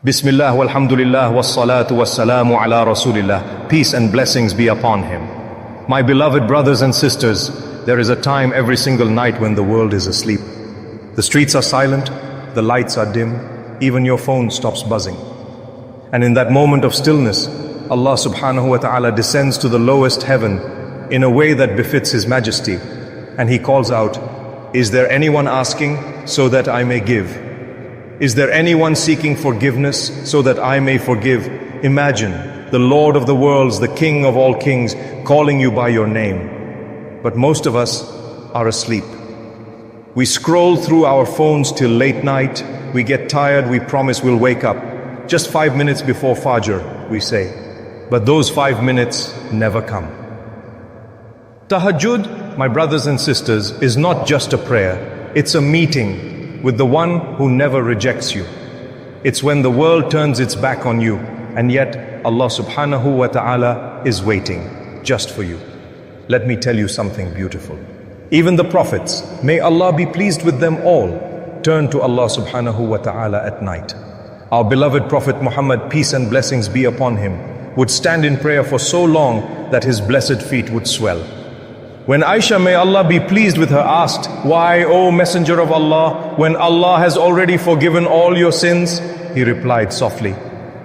Bismillah walhamdulillah wassalatu wassalamu ala rasulillah. Peace and blessings be upon him. My beloved brothers and sisters, there is a time every single night when the world is asleep. The streets are silent, the lights are dim, even your phone stops buzzing. And in that moment of stillness, Allah subhanahu wa ta'ala descends to the lowest heaven in a way that befits His majesty. And He calls out, "Is there anyone asking so that I may give? Is there anyone seeking forgiveness so that I may forgive?" Imagine the Lord of the worlds, the King of all kings, calling you by your name. But most of us are asleep. We scroll through our phones till late night. We get tired, we promise we'll wake up. Just 5 minutes before Fajr, we say. But those 5 minutes never come. Tahajjud, my brothers and sisters, is not just a prayer. It's a meeting with the one who never rejects you. It's when the world turns its back on you, and yet Allah subhanahu wa ta'ala is waiting just for you. Let me tell you something beautiful. Even the prophets, may Allah be pleased with them all, turn to Allah subhanahu wa ta'ala at night. Our beloved Prophet Muhammad, peace and blessings be upon him, would stand in prayer for so long that his blessed feet would swell. When Aisha, may Allah be pleased with her, asked, "Why, O Messenger of Allah, when Allah has already forgiven all your sins?" He replied softly,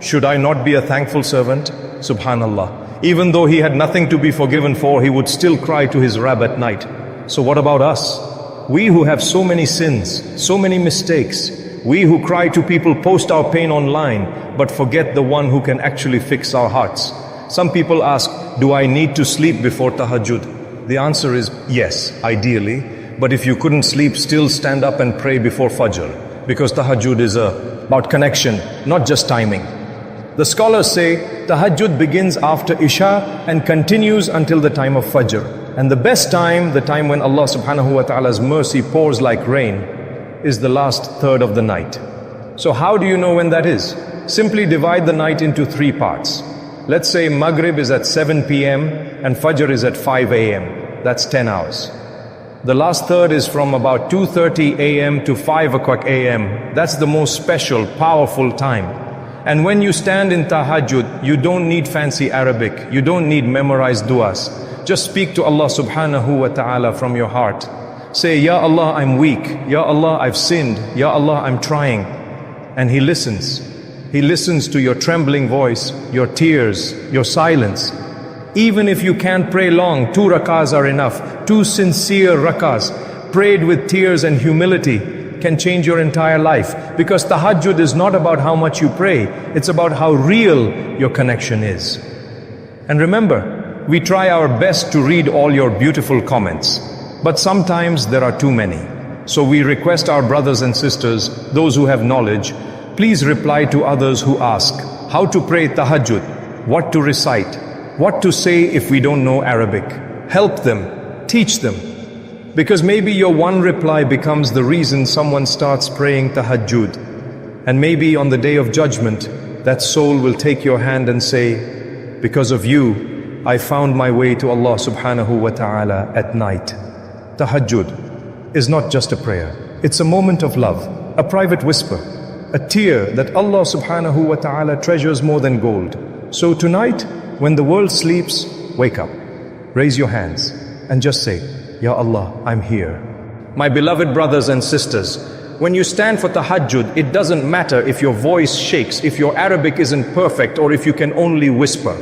"Should I not be a thankful servant?" Subhanallah. Even though he had nothing to be forgiven for, he would still cry to his Rabb at night. So what about us? We who have so many sins, so many mistakes, we who cry to people, post our pain online, but forget the one who can actually fix our hearts. Some people ask, "Do I need to sleep before Tahajjud?" The answer is yes, ideally, but if you couldn't sleep, still stand up and pray before Fajr, because Tahajjud is about connection, not just timing. The scholars say Tahajjud begins after Isha and continues until the time of Fajr. And the best time, the time when Allah subhanahu wa ta'ala's mercy pours like rain, is the last third of the night. So how do you know when that is? Simply divide the night into 3 parts. Let's say Maghrib is at 7 p.m. and Fajr is at 5 a.m. That's 10 hours. The last third is from about 2:30 a.m. to 5 o'clock a.m. That's the most special, powerful time. And when you stand in Tahajjud, you don't need fancy Arabic. You don't need memorized du'as. Just speak to Allah subhanahu wa ta'ala from your heart. Say, "Ya Allah, I'm weak. Ya Allah, I've sinned. Ya Allah, I'm trying." And He listens. He listens to your trembling voice, your tears, your silence. Even if you can't pray long, 2 rakats are enough. 2 sincere rakats, prayed with tears and humility, can change your entire life. Because Tahajjud is not about how much you pray, it's about how real your connection is. And remember, we try our best to read all your beautiful comments, but sometimes there are too many. So we request our brothers and sisters, those who have knowledge, please reply to others who ask how to pray Tahajjud, what to recite, what to say if we don't know Arabic. Help them, teach them. Because maybe your one reply becomes the reason someone starts praying Tahajjud. And maybe on the day of judgment, that soul will take your hand and say, "Because of you, I found my way to Allah subhanahu wa ta'ala at night." Tahajjud is not just a prayer. It's a moment of love, a private whisper, a tear that Allah subhanahu wa ta'ala treasures more than gold. So tonight, when the world sleeps, wake up, raise your hands and just say, "Ya Allah, I'm here." My beloved brothers and sisters, when you stand for Tahajjud, it doesn't matter if your voice shakes, if your Arabic isn't perfect, or if you can only whisper.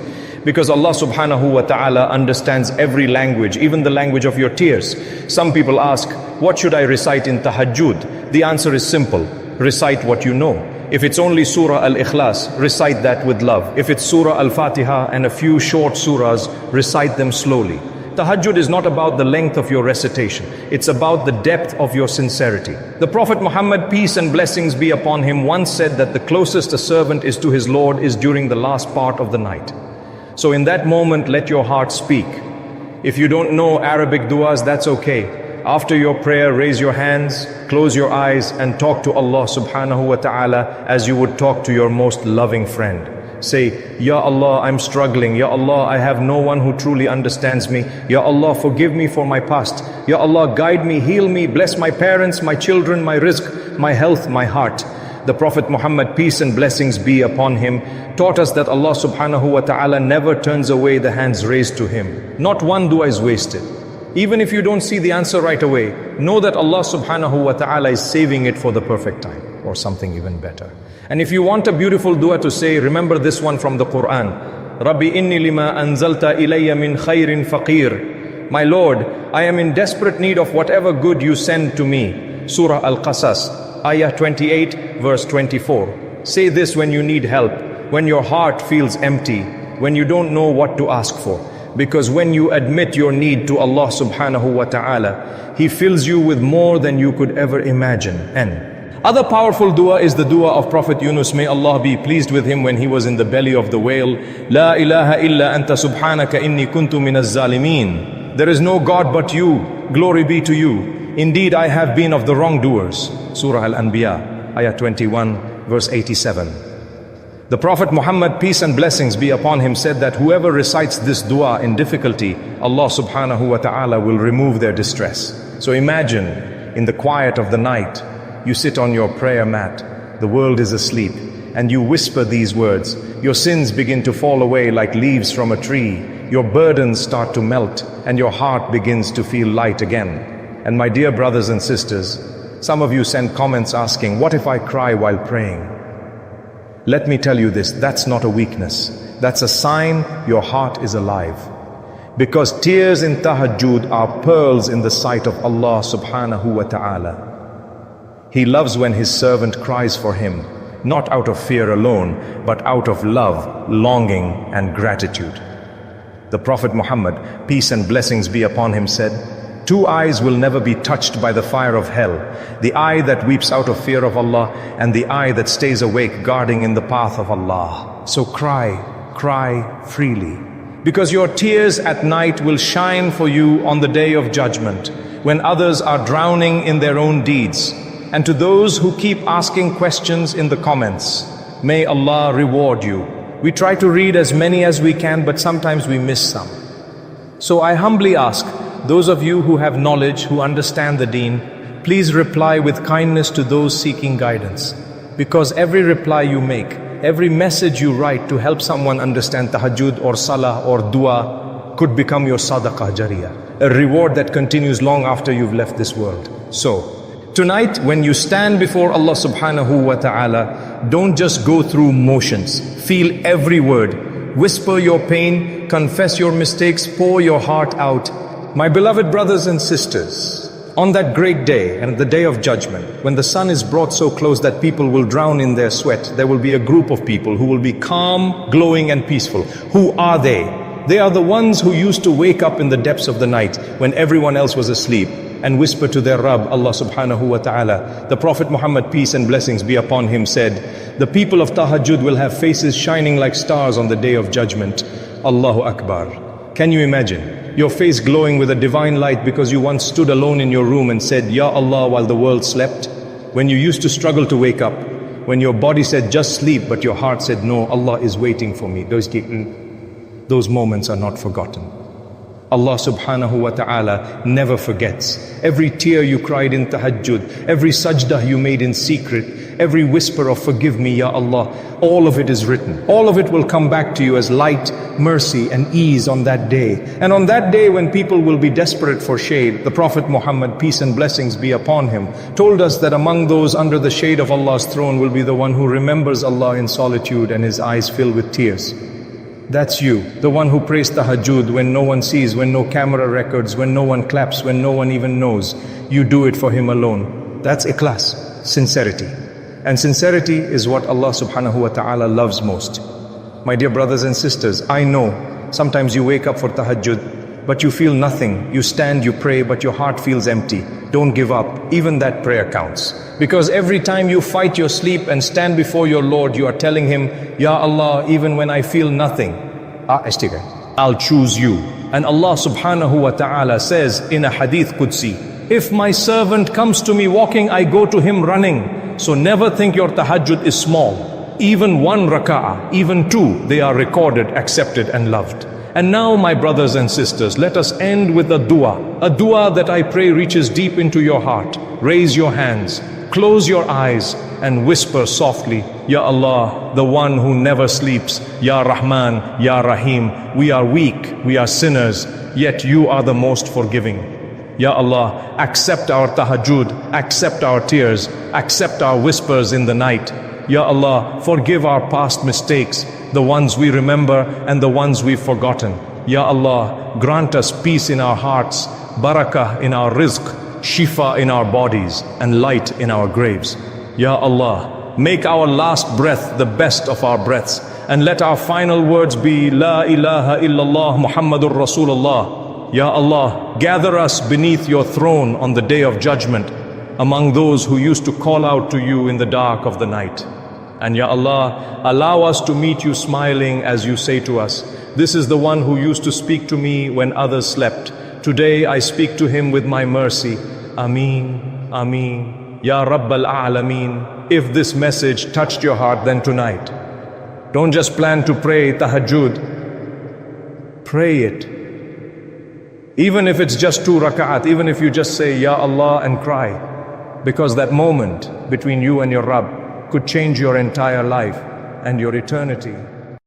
Because Allah subhanahu wa ta'ala understands every language, even the language of your tears. Some people ask, "What should I recite in Tahajjud?" The answer is simple. Recite what you know. If it's only Surah Al-Ikhlas, recite that with love. If it's Surah Al-Fatiha and a few short surahs, recite them slowly. Tahajjud is not about the length of your recitation. It's about the depth of your sincerity. The Prophet Muhammad, peace and blessings be upon him, once said that the closest a servant is to his Lord is during the last part of the night. So in that moment, let your heart speak. If you don't know Arabic du'as, that's okay. After your prayer, raise your hands, close your eyes, and talk to Allah subhanahu wa ta'ala as you would talk to your most loving friend. Say, "Ya Allah, I'm struggling. Ya Allah, I have no one who truly understands me. Ya Allah, forgive me for my past. Ya Allah, guide me, heal me, bless my parents, my children, my rizq, my health, my heart. The Prophet Muhammad, peace and blessings be upon him, taught us that Allah subhanahu wa ta'ala never turns away the hands raised to him. Not one dua is wasted. Even if you don't see the answer right away, know that Allah subhanahu wa ta'ala is saving it for the perfect time, or something even better. And if you want a beautiful dua to say, remember this one from the Quran. Rabbi inni lima anzalta ilayya min khairin faqir. My Lord, I am in desperate need of whatever good you send to me. Surah Al-Qasas, Ayah 28, verse 24. Say this when you need help, when your heart feels empty, when you don't know what to ask for. Because when you admit your need to Allah subhanahu wa ta'ala, He fills you with more than you could ever imagine. And other powerful dua is the dua of Prophet Yunus, may Allah be pleased with him, when he was in the belly of the whale. La ilaha illa anta subhanaka inni kuntu minaz zalimin. There is no God but you, glory be to you. Indeed, I have been of the wrongdoers. Surah Al-Anbiya, Ayah 21, verse 87. The Prophet Muhammad, peace and blessings be upon him, said that whoever recites this dua in difficulty, Allah subhanahu wa ta'ala will remove their distress. So imagine, in the quiet of the night, you sit on your prayer mat, the world is asleep, and you whisper these words. Your sins begin to fall away like leaves from a tree. Your burdens start to melt, and your heart begins to feel light again. And my dear brothers and sisters, some of you send comments asking, what if I cry while praying? Let me tell you this, that's not a weakness. That's a sign your heart is alive. Because tears in tahajjud are pearls in the sight of Allah subhanahu wa ta'ala. He loves when His servant cries for Him, not out of fear alone, but out of love, longing, and gratitude. The Prophet Muhammad, peace and blessings be upon him, said, two eyes will never be touched by the fire of hell. The eye that weeps out of fear of Allah, and the eye that stays awake guarding in the path of Allah. So cry freely. Because your tears at night will shine for you on the day of judgment, when others are drowning in their own deeds. And to those who keep asking questions in the comments, may Allah reward you. We try to read as many as we can, but sometimes we miss some. So I humbly ask, those of you who have knowledge, who understand the deen, please reply with kindness to those seeking guidance. Because every reply you make, every message you write to help someone understand tahajjud or salah or dua could become your sadaqah jariyah, a reward that continues long after you've left this world. So, tonight, when you stand before Allah subhanahu wa ta'ala, don't just go through motions. Feel every word. Whisper your pain, confess your mistakes, pour your heart out. My beloved brothers and sisters, on that great day and the day of judgment, when the sun is brought so close that people will drown in their sweat, there will be a group of people who will be calm, glowing and peaceful. Who are they? They are the ones who used to wake up in the depths of the night when everyone else was asleep and whisper to their Rabb, Allah subhanahu wa ta'ala. The Prophet Muhammad, peace and blessings be upon him, said, the people of tahajjud will have faces shining like stars on the day of judgment. Allahu Akbar. Can you imagine? Your face glowing with a divine light because you once stood alone in your room and said, Ya Allah, while the world slept. When you used to struggle to wake up. When your body said, just sleep, but your heart said, no, Allah is waiting for me. Those moments are not forgotten. Allah subhanahu wa ta'ala never forgets. Every tear you cried in tahajjud, every sajdah you made in secret, every whisper of forgive me, Ya Allah, all of it is written. All of it will come back to you as light, mercy and ease on that day. And on that day when people will be desperate for shade, the Prophet Muhammad, peace and blessings be upon him, told us that among those under the shade of Allah's throne will be the one who remembers Allah in solitude and his eyes fill with tears. That's you, the one who prays tahajjud when no one sees, when no camera records, when no one claps, when no one even knows. You do it for Him alone. That's ikhlas, sincerity. And sincerity is what Allah subhanahu wa ta'ala loves most. My dear brothers and sisters, I know sometimes you wake up for tahajjud, but you feel nothing. You stand, you pray, but your heart feels empty. Don't give up. Even that prayer counts. Because every time you fight your sleep and stand before your Lord, you are telling Him, Ya Allah, even when I feel nothing, I'll choose you. And Allah subhanahu wa ta'ala says in a hadith Qudsi, if my servant comes to me walking, I go to him running. So never think your tahajjud is small. Even one raka'ah, even two, they are recorded, accepted and loved. And now, my brothers and sisters, let us end with a dua that I pray reaches deep into your heart. Raise your hands, close your eyes, and whisper softly, Ya Allah, the one who never sleeps, Ya Rahman, Ya Rahim. We are weak, we are sinners, yet you are the most forgiving. Ya Allah, accept our tahajjud, accept our tears, accept our whispers in the night. Ya Allah, forgive our past mistakes, the ones we remember and the ones we've forgotten. Ya Allah, grant us peace in our hearts, barakah in our rizq, shifa in our bodies, and light in our graves. Ya Allah, make our last breath the best of our breaths, and let our final words be La ilaha illallah Muhammadur Rasulullah. Ya Allah, gather us beneath your throne on the day of judgment, among those who used to call out to you in the dark of the night. And Ya Allah, allow us to meet you smiling as you say to us, this is the one who used to speak to me when others slept. Today I speak to him with my mercy. Ameen, Ameen, Ya Rabbal A'lameen. If this message touched your heart, then tonight, don't just plan to pray tahajjud, pray it. Even if it's just 2 rakat, even if you just say Ya Allah and cry, because that moment between you and your Rabb could change your entire life and your eternity.